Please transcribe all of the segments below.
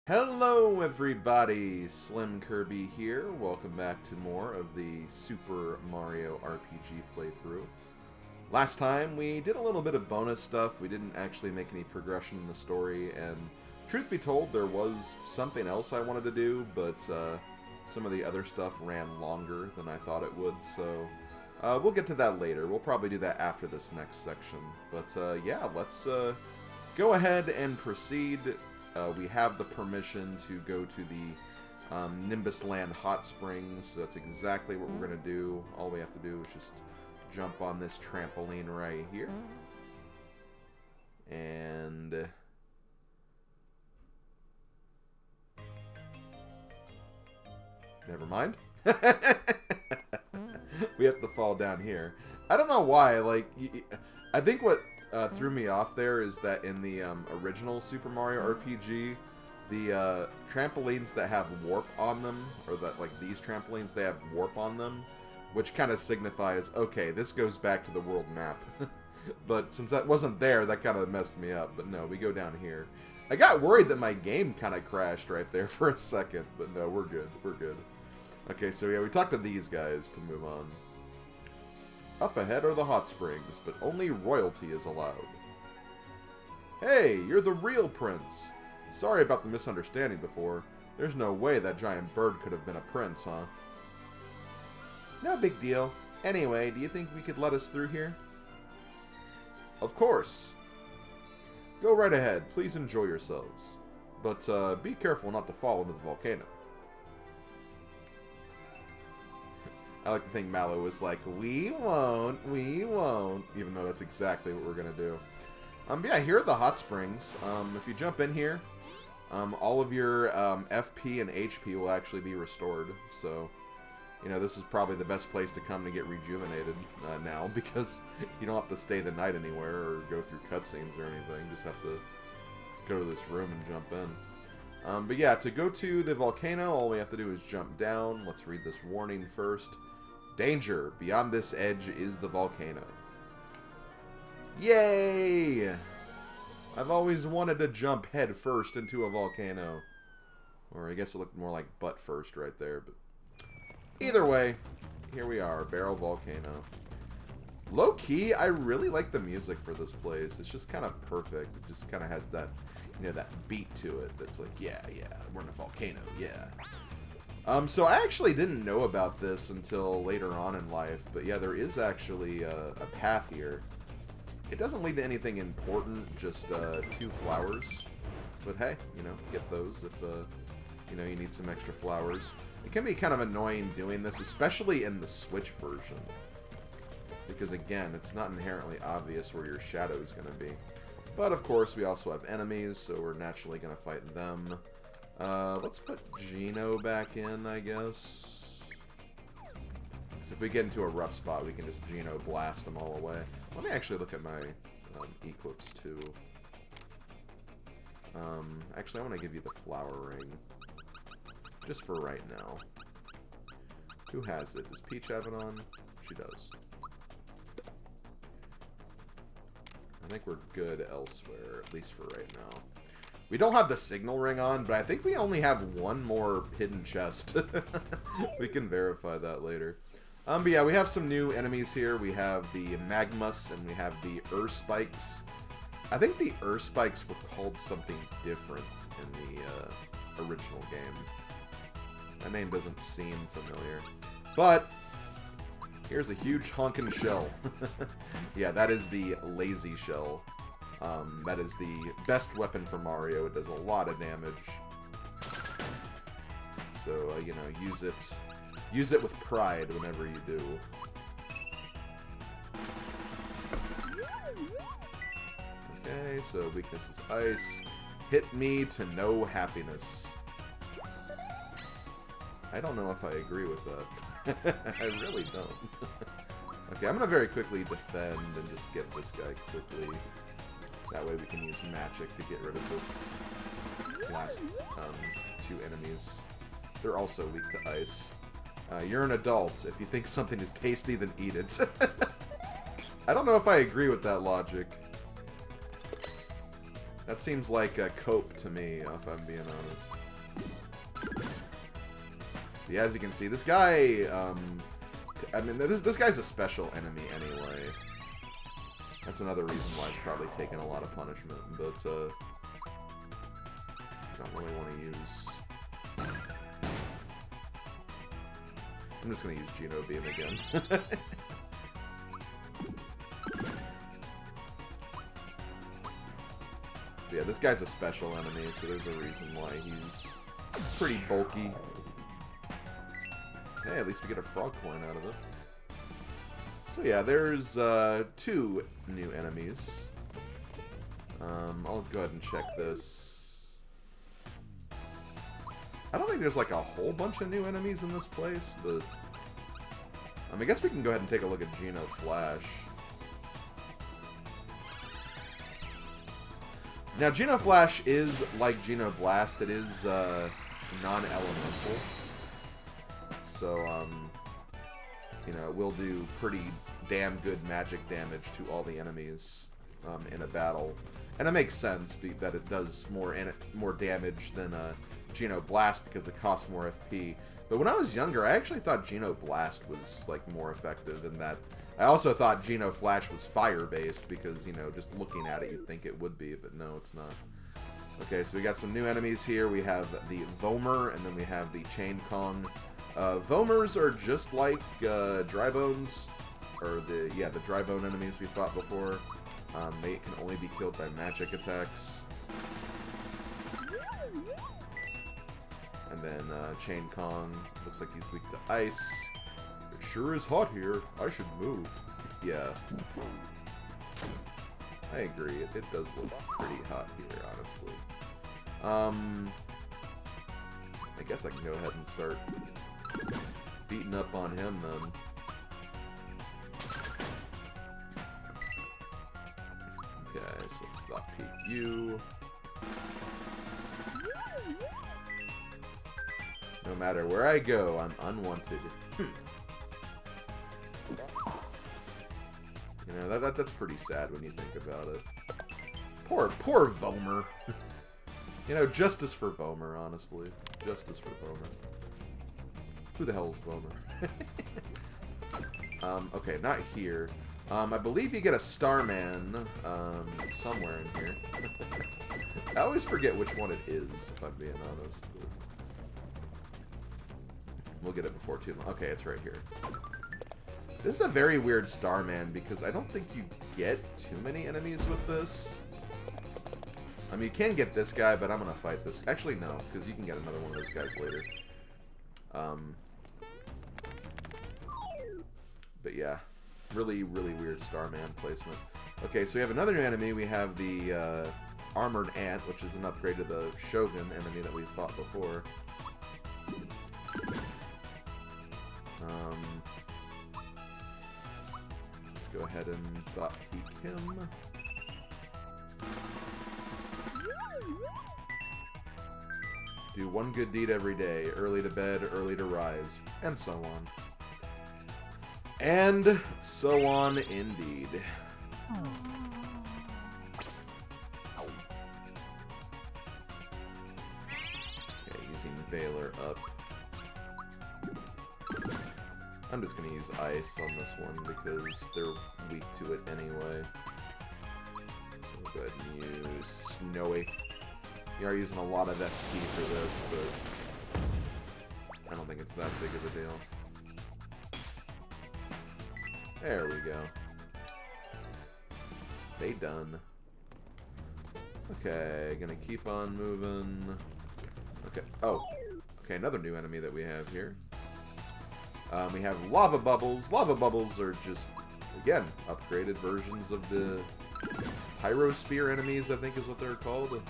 Hello everybody, SlimKirby here. Welcome back to more of the Super Mario RPG playthrough. Last time we did a little bit of bonus stuff. We didn't actually make any progression in the story, and truth be told, there was something else I wanted to do, but some of the other stuff ran longer than I thought it would, so we'll get to that later. We'll probably do that after this next section. But yeah, let's go ahead and proceed. We have the permission to go to the Nimbus Land Hot Springs, so that's exactly what we're going to do. All we have to do is just jump on this trampoline right here. And never mind. We have to fall down here. I don't know why, like, I think what threw me off there is that in the original Super Mario RPG, the trampolines that have warp on them, or that, like, these trampolines, they have warp on them, which kind of signifies, okay, this goes back to the world map. But since that wasn't there, that kind of messed me up. But no, we go down here. I got worried that my game kind of crashed right there for a second, but no, we're good. We're good. Okay, so yeah, we talked to these guys to move on. Up ahead are the hot springs, but only royalty is allowed. Hey, you're the real prince. Sorry about the misunderstanding before. There's no way that giant bird could have been a prince, huh? No big deal. Anyway, do you think we could let us through here? Of course. Go right ahead. Please enjoy yourselves. But be careful not to fall into the volcano. I like to think Mallow was like, we won't, even though that's exactly what we're going to do. Yeah, here are the hot springs. If you jump in here, all of your FP and HP will actually be restored. So, you know, this is probably the best place to come to get rejuvenated now, because you don't have to stay the night anywhere or go through cutscenes or anything. You just have to go to this room and jump in. But yeah, to go to the volcano, all we have to do is jump down. Let's read this warning first. Danger! Beyond this edge is the volcano. Yay! I've always wanted to jump head first into a volcano. Or I guess it looked more like butt first right there. But either way, here we are, Barrel Volcano. Low-key, I really like the music for this place. It's just kind of perfect. It just kind of has that, you know, that beat to it. That's like, yeah, we're in a volcano, yeah. So I actually didn't know about this until later on in life, but yeah, there is actually a path here. It doesn't lead to anything important, just 2 flowers. But hey, you know, get those if, you know, you need some extra flowers. It can be kind of annoying doing this, especially in the Switch version. Because again, it's not inherently obvious where your shadow is going to be. But of course, we also have enemies, so we're naturally going to fight them. Let's put Geno back in, I guess. So if we get into a rough spot, we can just Geno blast them all away. Let me actually look at my Eclipse too. Actually, I want to give you the flower ring. Just for right now. Who has it? Does Peach have it on? She does. I think we're good elsewhere, at least for right now. We don't have the signal ring on, but I think we only have one more hidden chest. We can verify that later. But yeah, we have some new enemies here. We have the Magmus and we have the Spikes. I think the Spikes were called something different in the original game. That name doesn't seem familiar. But here's a huge honkin' shell. Yeah, that is the lazy shell. That is the best weapon for Mario. It does a lot of damage. So, you know, use it with pride whenever you do. Okay, so weakness is ice. Hit me to no happiness. I don't know if I agree with that. I really don't. Okay, I'm going to very quickly defend and just get this guy quickly. That way we can use magic to get rid of this last 2 enemies. They're also weak to ice. You're an adult. If you think something is tasty, then eat it. I don't know if I agree with that logic. That seems like a cope to me, if I'm being honest. Yeah, as you can see, this guy, I mean, this guy's a special enemy anyway. That's another reason why it's probably taken a lot of punishment, but, I don't really want to use... I'm just going to use Geno Beam again. Yeah, this guy's a special enemy, so there's a reason why he's pretty bulky. Hey, at least we get a frog coin out of it. So yeah, there's 2 new enemies. I'll go ahead and check this. I don't think there's like a whole bunch of new enemies in this place, but I guess we can go ahead and take a look at Geno Flash. Now, Geno Flash is like Geno Blast. It is non-elemental. So, you know, it will do pretty damn good magic damage to all the enemies in a battle. And it makes sense that it does more damage than Geno Blast because it costs more FP. But when I was younger, I actually thought Geno Blast was like more effective in that. I also thought Geno Flash was fire-based because, you know, just looking at it, you'd think it would be, but no, it's not. Okay, so we got some new enemies here. We have the Vomer, and then we have the Chain Kong. Vomers are just like Dry Bones, or the Dry Bone enemies we fought before. They can only be killed by magic attacks. And then Chain Kong looks like he's weak to ice. It sure is hot here. I should move. Yeah. I agree. It does look pretty hot here, honestly. I guess I can go ahead and start beating up on him then. Okay, so let's stop peek you. No matter where I go, I'm unwanted. You know, that's pretty sad when you think about it. Poor Vomer. You know, justice for Vomer, honestly. Justice for Vomer. Who the hell is Vomer? Okay, not here. I believe you get a Starman somewhere in here. I always forget which one it is, if I'm being honest. But we'll get it before too long. Okay, it's right here. This is a very weird Starman because I don't think you get too many enemies with this. I mean, you can get this guy, but I'm going to fight this. Actually, no, because you can get another one of those guys later. But yeah, really, really weird Starman placement. Okay, so we have another new enemy. We have the Armored Ant, which is an upgrade to the Shogun enemy that we fought before. Let's go ahead and dot peek him. Do one good deed every day, early to bed, early to rise, and so on. And so on indeed. Okay, using Valor up. I'm just going to use Ice on this one because they're weak to it anyway. So we'll go ahead and use Snowy. You are using a lot of FP for this, but I don't think it's that big of a deal. There we go. They done. Okay, gonna keep on moving. Okay, oh. Okay, another new enemy that we have here. We have Lava Bubbles. Lava Bubbles are just, again, upgraded versions of the Pyro Spear enemies, I think is what they're called.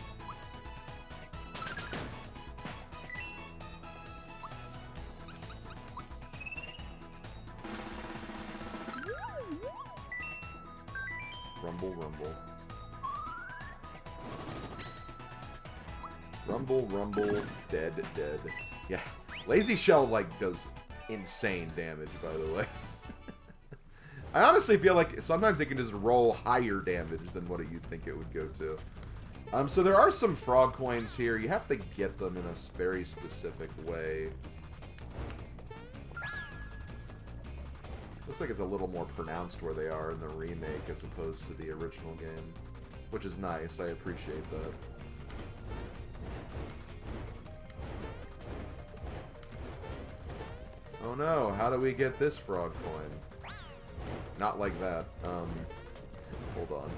Rumble, rumble. Rumble, rumble, dead, dead. Yeah, Lazy Shell, like, does insane damage, by the way. I honestly feel like sometimes it can just roll higher damage than what you'd think it would go to. So there are some frog coins here. You have to get them in a very specific way. Looks like it's a little more pronounced where they are in the remake as opposed to the original game, which is nice. I appreciate that. Oh no, how do we get this frog coin? Not like that. Hold on.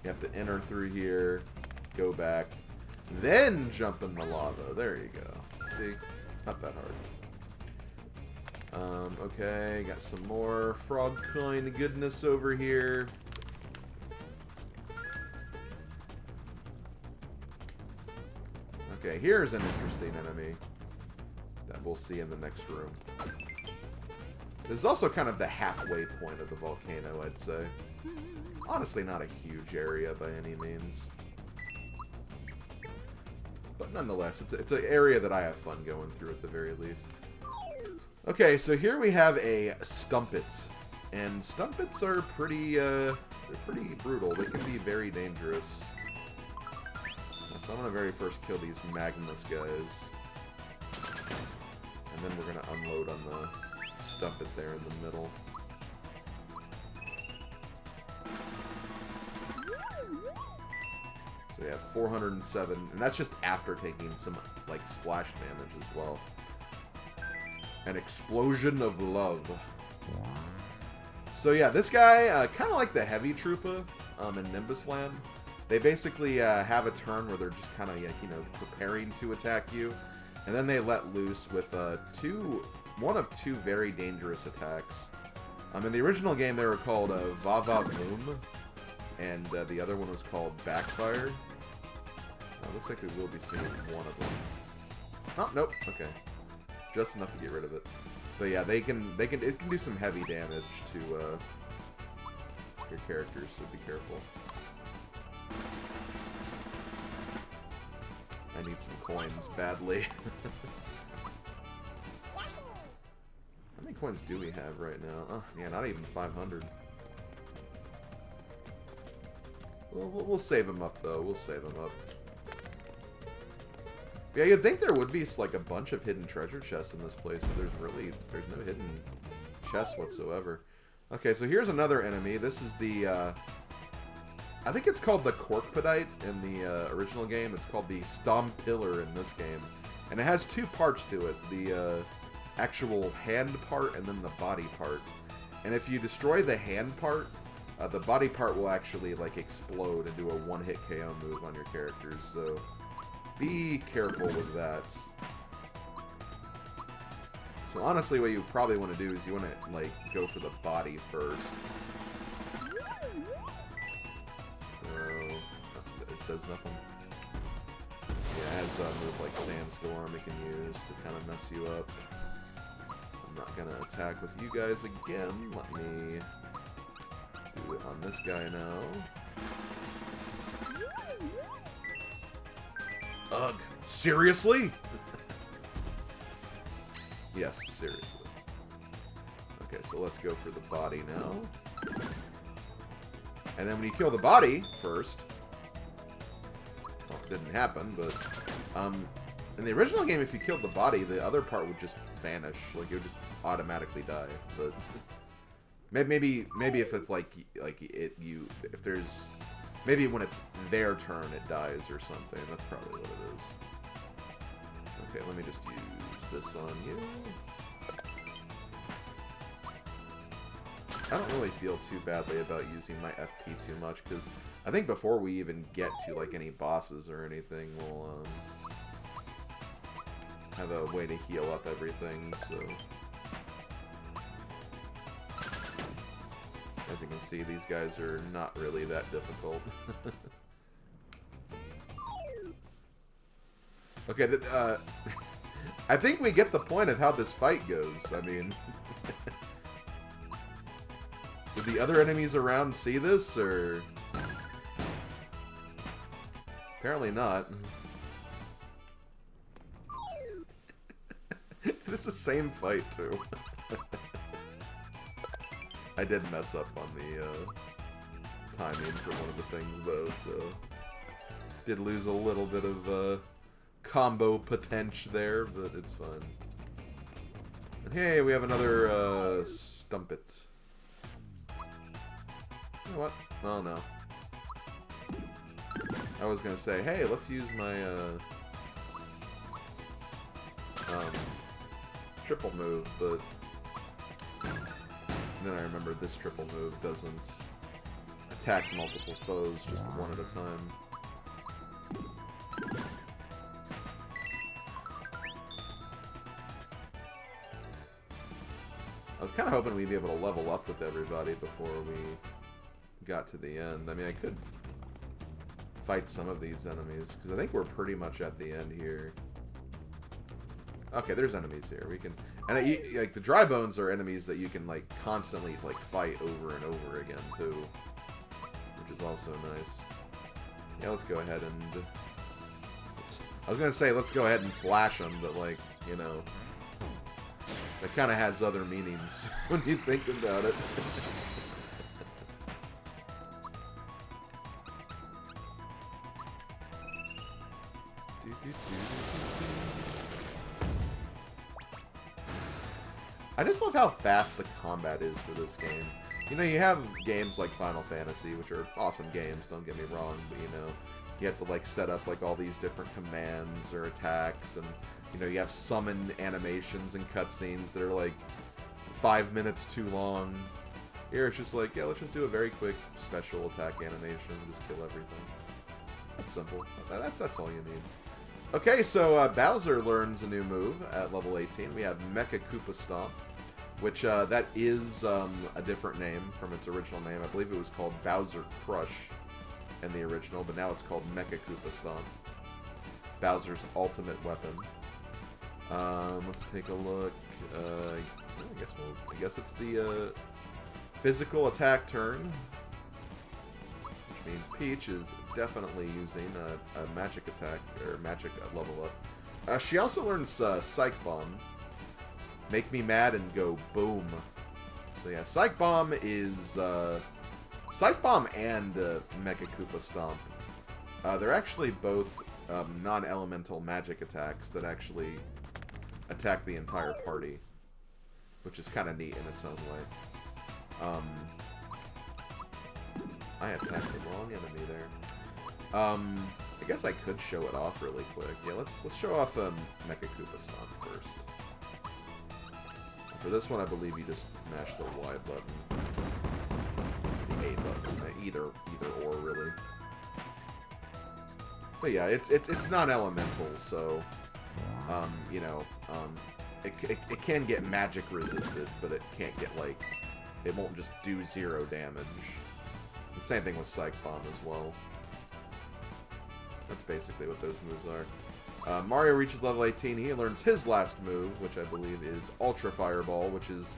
You have to enter through here, go back, then jump in the lava. There you go. See? Not that hard. Okay, got some more frog coin goodness over here. Okay, here's an interesting enemy that we'll see in the next room. This is also kind of the halfway point of the volcano, I'd say. Honestly, not a huge area by any means. But nonetheless, it's an area that I have fun going through at the very least. Okay, so here we have a Stumpets. And Stumpets are pretty, they're pretty brutal. They can be very dangerous. So I'm gonna very first kill these Magnus guys. And then we're gonna unload on the Stumpet there in the middle. So we have 407, and that's just after taking some, like, splash damage as well. An explosion of love. So yeah, this guy, kind of like the Heavy Troopa in Nimbus Land. They basically have a turn where they're just kind of, you know, preparing to attack you. And then they let loose with one of two very dangerous attacks. In the original game, they were called Vava Boom, and the other one was called Backfire. Looks like we will be seeing one of them. Oh, nope. Okay. Just enough to get rid of it. But yeah, it can do some heavy damage to your characters, so be careful. I need some coins badly. How many coins do we have right now? Oh, yeah, not even 500. We'll save them up, though. We'll save them up. Yeah, you'd think there would be, like, a bunch of hidden treasure chests in this place, but there's no hidden chests whatsoever. Okay, so here's another enemy. This is the, I think it's called the Corkpodite in the original game. It's called the Stomp Pillar in this game. And it has two parts to it. The actual hand part and then the body part. And if you destroy the hand part, the body part will actually, like, explode and do a one-hit KO move on your characters, so be careful with that. So honestly, what you probably want to do is you want to, like, go for the body first. So, it says nothing. Yeah, it has a move like Sandstorm it can use to kind of mess you up. I'm not going to attack with you guys again. Let me do it on this guy now. Ugh. Seriously? Yes, seriously. Okay, so let's go for the body now. And then when you kill the body first... Well, it didn't happen, but... in the original game, if you killed the body, the other part would just vanish. Like, it would just automatically die. But... Maybe if it's if there's... Maybe when it's their turn, it dies or something. That's probably what it is. Okay, let me just use this on you. I don't really feel too badly about using my FP too much, because I think before we even get to, like, any bosses or anything, we'll, have a way to heal up everything, so... As you can see, these guys are not really that difficult. Okay, I think we get the point of how this fight goes. I mean... Did the other enemies around see this, or... Apparently not. It's the same fight, too. I did mess up on timing for one of the things, though, so... Did lose a little bit of combo potential there, but it's fine. And hey, we have another Stumpet. You know what? Oh, no. I was gonna say, hey, let's use my triple move, but then I remembered this triple move doesn't attack multiple foes, just one at a time. I was kind of hoping we'd be able to level up with everybody before we got to the end. I mean, I could fight some of these enemies, because I think we're pretty much at the end here. Okay, there's enemies here. We can, and like the dry bones are enemies that you can like constantly like fight over and over again too, which is also nice. Yeah, let's go ahead and. I was gonna say let's go ahead and flash them, but like you know, that kind of has other meanings when you think about it. I just love how fast the combat is for this game. You know, you have games like Final Fantasy, which are awesome games, don't get me wrong, but you know, you have to like set up like all these different commands or attacks, and you know, you have summon animations and cutscenes that are like 5 minutes too long. Here it's just like, yeah, let's just do a very quick special attack animation, just kill everything. That's simple. That's all you need. Okay, so Bowser learns a new move at level 18. We have Mecha Koopa Stomp, which that is a different name from its original name. I believe it was called Bowser Crush in the original, but now it's called Mecha Koopa Stomp. Bowser's ultimate weapon. Let's take a look. I guess it's the physical attack turn. Means Peach is definitely using a magic attack, or magic level up. She also learns Psych Bomb. Make me mad and go boom. So yeah, Psych Bomb is... Psych Bomb and Mecha Koopa Stomp. They're actually both non-elemental magic attacks that actually attack the entire party. Which is kind of neat in its own way. I attacked the wrong enemy there. I guess I could show it off really quick. Yeah, let's show off Mecha Koopa Stomp first. For this one, I believe you just mash the Y button, the A button, either or really. But yeah, it's non-elemental, so you know, it can get magic resisted, but it can't get like it won't just do 0 damage. The same thing with Psych Bomb as well. That's basically what those moves are. Mario reaches level 18. He learns his last move, which I believe is Ultra Fireball, which is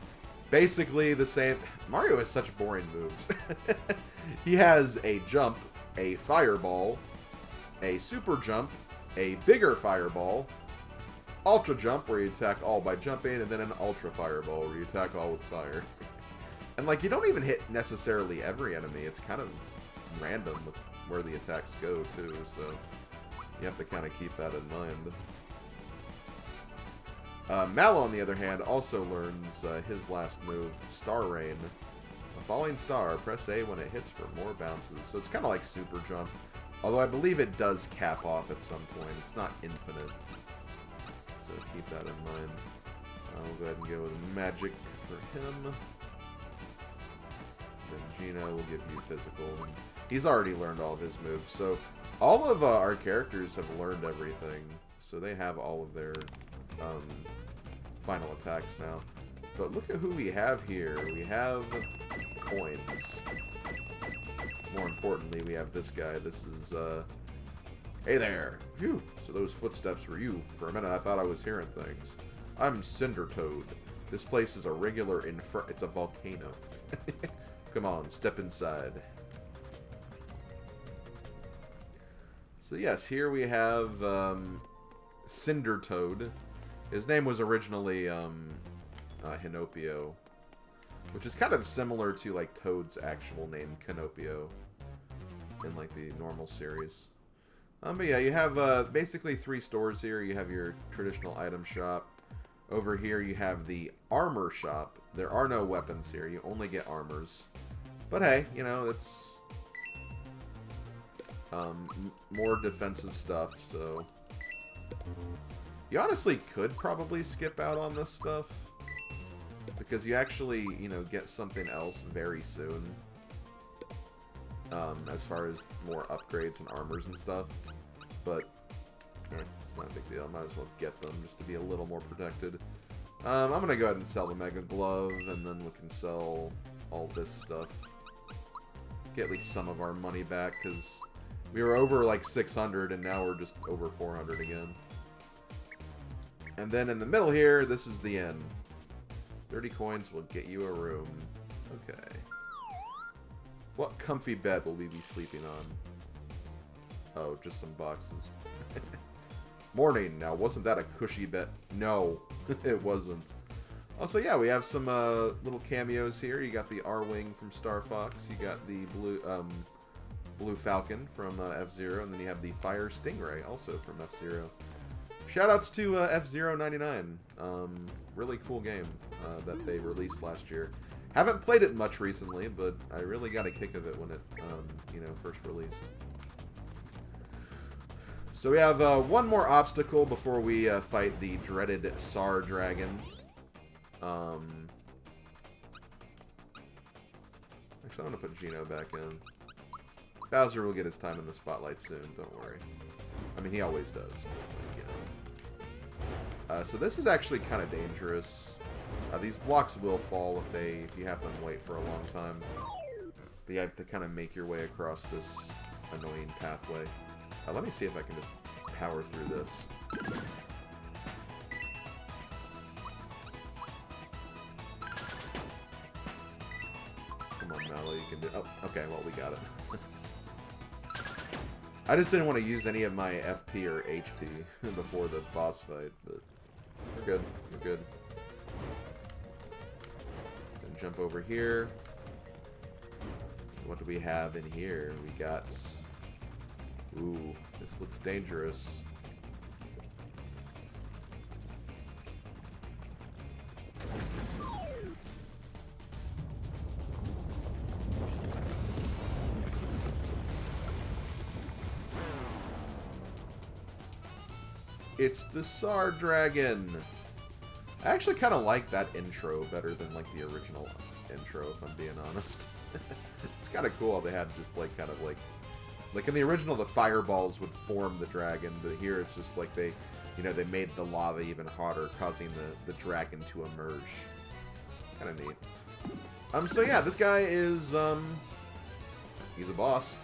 basically the same. Mario has such boring moves. He has a jump, a fireball, a super jump, a bigger fireball, ultra jump where you attack all by jumping, and then an ultra fireball where you attack all with fire. And, like, you don't even hit necessarily every enemy. It's kind of random with where the attacks go, too, so you have to kind of keep that in mind. Mallow, on the other hand, also learns his last move, Star Rain. A falling star, press A when it hits for more bounces. So it's kind of like Super Jump, although I believe it does cap off at some point. It's not infinite, so keep that in mind. I'll go ahead and go with Magic for him. Then Gino will give you physical. And he's already learned all of his moves, so all of our characters have learned everything. So they have all of their final attacks now. But look at who we have here. We have coins. More importantly, we have this guy. This is, hey there. Phew. So those footsteps were you. For a minute, I thought I was hearing things. I'm Cinder Toad. This place is a regular it's a volcano. Come on, step inside. So yes, here we have Cinder Toad. His name was originally Hinopio, which is kind of similar to like Toad's actual name, Canopio. in like the normal series. But yeah, you have basically 3 stores here. You have your traditional item shop. Over here you have the armor shop. There are no weapons here. You only get armors. But hey, you know, it's more defensive stuff, so you honestly could probably skip out on this stuff because you actually, you know, get something else very soon. As far as more upgrades and armors and stuff, but it's not a big deal. Might as well get them just to be a little more protected. I'm gonna go ahead and sell the Mega Glove, and then we can sell all this stuff. Get at least some of our money back, because we were over like 600, and now we're just over 400 again. And then in the middle here, this is the end. 30 coins will get you a room. Okay. What comfy bed will we be sleeping on? Oh, just some boxes. Morning. Now, wasn't that a cushy bed? No, it wasn't. Also, yeah, we have some little cameos here. You got the R-Wing from Star Fox. You got the Blue Falcon from F-Zero. And then you have the Fire Stingray, also from F-Zero. Shoutouts to F-Zero 99. Really cool game that they released last year. Haven't played it much recently, but I really got a kick of it when it, you know, first released. So we have one more obstacle before we fight the dreaded Sauna Dragon. Actually, I'm going to put Geno back in. Bowser will get his time in the spotlight soon, don't worry. I mean, he always does, but, you know. So this is actually kind of dangerous. These blocks will fall if you have them wait for a long time. But you have to kind of make your way across this annoying pathway. Let me see if I can just power through this. Come on, Mallow, you can do... Oh, okay, well, we got it. I just didn't want to use any of my FP or HP before the boss fight, but we're good. We're good. Then jump over here. What do we have in here? We got... Ooh, this looks dangerous. It's the Sauna Dragon! I actually kind of like that intro better than, like, the original intro, if I'm being honest. It's kind of cool how they had just, like, kind of, like in the original, the fireballs would form the dragon, but here it's just like they, you know, they made the lava even hotter, causing the dragon to emerge. Kind of neat. So yeah, this guy is, he's a boss.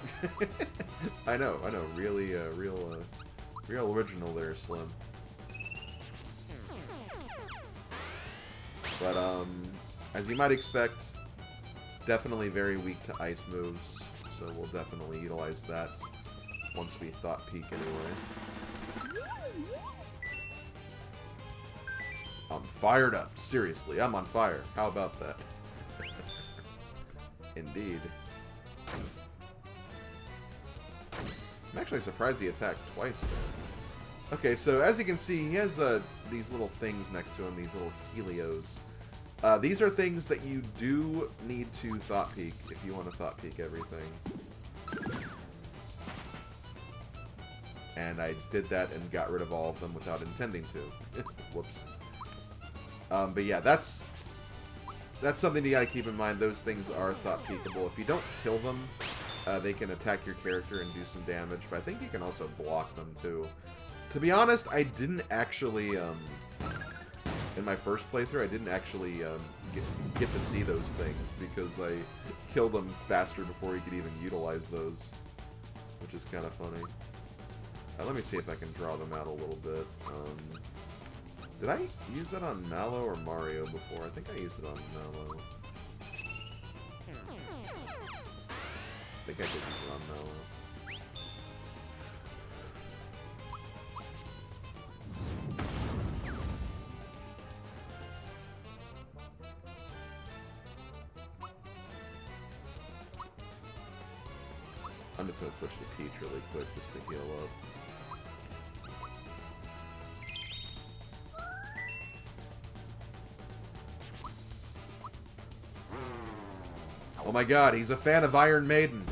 I know, really, real original there, Slim. But, as you might expect, definitely very weak to ice moves. So we'll definitely utilize that once we Thought Peak anyway. I'm fired up. Seriously, I'm on fire. How about that? Indeed. I'm actually surprised he attacked twice there. Okay, so as you can see, he has these little things next to him, these little helios. These are things that you do need to Thought Peak if you want to Thought Peak everything. And I did that and got rid of all of them without intending to. Whoops. But yeah, that's something you gotta keep in mind. Those things are Thought Peakable. If you don't kill them, they can attack your character and do some damage. But I think you can also block them too. To be honest, I didn't actually... in my first playthrough, I didn't actually get to see those things because I killed them faster before you could even utilize those, which is kind of funny. Let me see if I can draw them out a little bit. Did I use that on Mallow or Mario before? I think I used it on Mallow. I think I did use it on Mallow. just going to switch to Peach really quick just to heal up. Oh my god, he's a fan of Iron Maiden.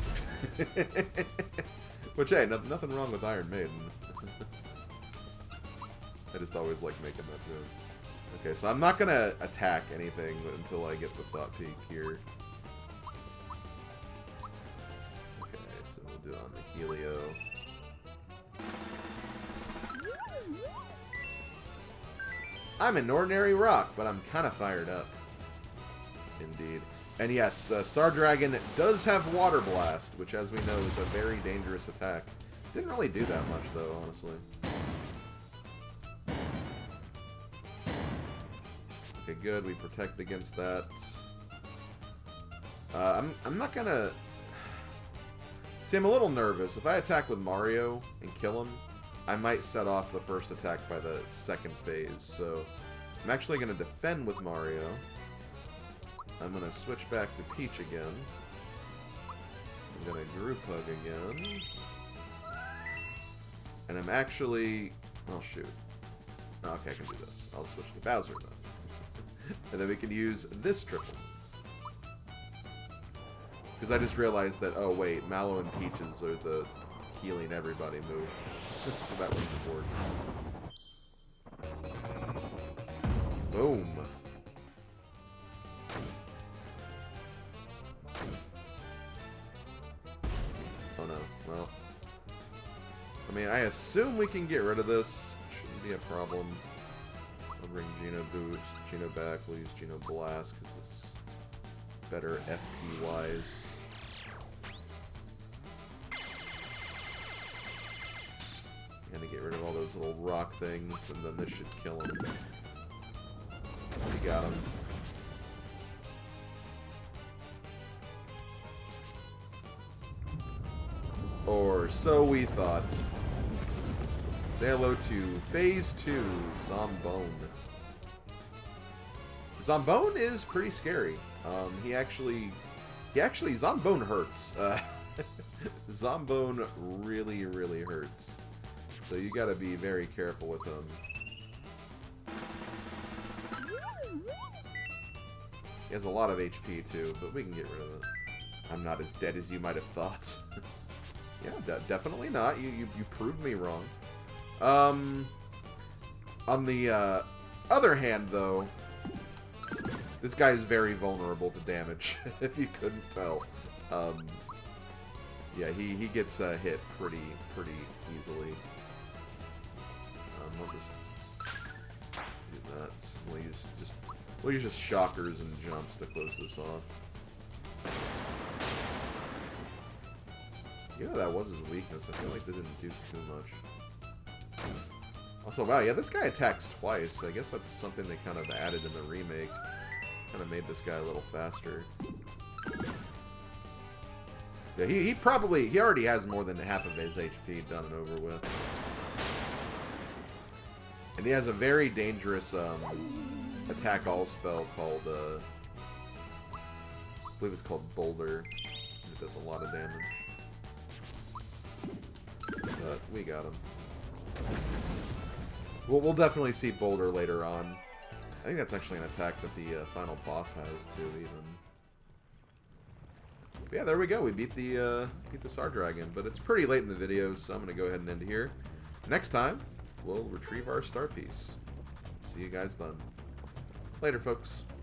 Which, hey, nothing wrong with Iron Maiden. I just always like making that joke. Okay, so I'm not going to attack anything until I get the Thought Peak here. Okay, so we'll do it on the Helio. I'm an ordinary rock, but I'm kind of fired up. Indeed. And yes, Sauna Dragon does have Water Blast, which as we know is a very dangerous attack. Didn't really do that much though, honestly. Okay, good. We protect against that. I'm not gonna... See, I'm a little nervous. If I attack with Mario and kill him, I might set off the first attack by the second phase. So I'm actually gonna defend with Mario. I'm gonna switch back to Peach again. I'm gonna Group Hug again. And I'm actually... Oh, shoot. Okay, I can do this. I'll switch to Bowser then. And then we can use this triple. Because I just realized that, oh wait, Mallow and Peaches are the healing everybody move. So that one's important. Boom. Oh no, well. I mean, I assume we can get rid of this. Shouldn't be a problem. I'll bring Geno Boost, Geno back, we'll use Geno Blast because it's better FP-wise. And to get rid of all those little rock things, and then this should kill him. We got him. Or so we thought. Say hello to Phase 2, Zombone. Zombone is pretty scary. Zombone hurts. Zombone really, really hurts. So you gotta be very careful with him. He has a lot of HP too, but we can get rid of it. I'm not as dead as you might have thought. Yeah, definitely not. You proved me wrong. On the other hand, though, this guy is very vulnerable to damage, if you couldn't tell. Yeah, he gets hit pretty easily. We'll just do that. We'll use just shockers and jumps to close this off. Yeah, that was his weakness. I feel like they didn't do too much. Also, wow, yeah, this guy attacks twice. I guess that's something they kind of added in the remake. Kind of made this guy a little faster. Yeah, he already has more than half of his HP done and over with. And he has a very dangerous attack all spell called, I believe it's called Boulder. And it does a lot of damage. But we got him. We'll definitely see Boulder later on. I think that's actually an attack that the final boss has too, even. But yeah, there we go. We beat the Sauna Dragon, but it's pretty late in the video, so I'm gonna go ahead and end here. Next time, we'll retrieve our star piece. See you guys then. Later, folks.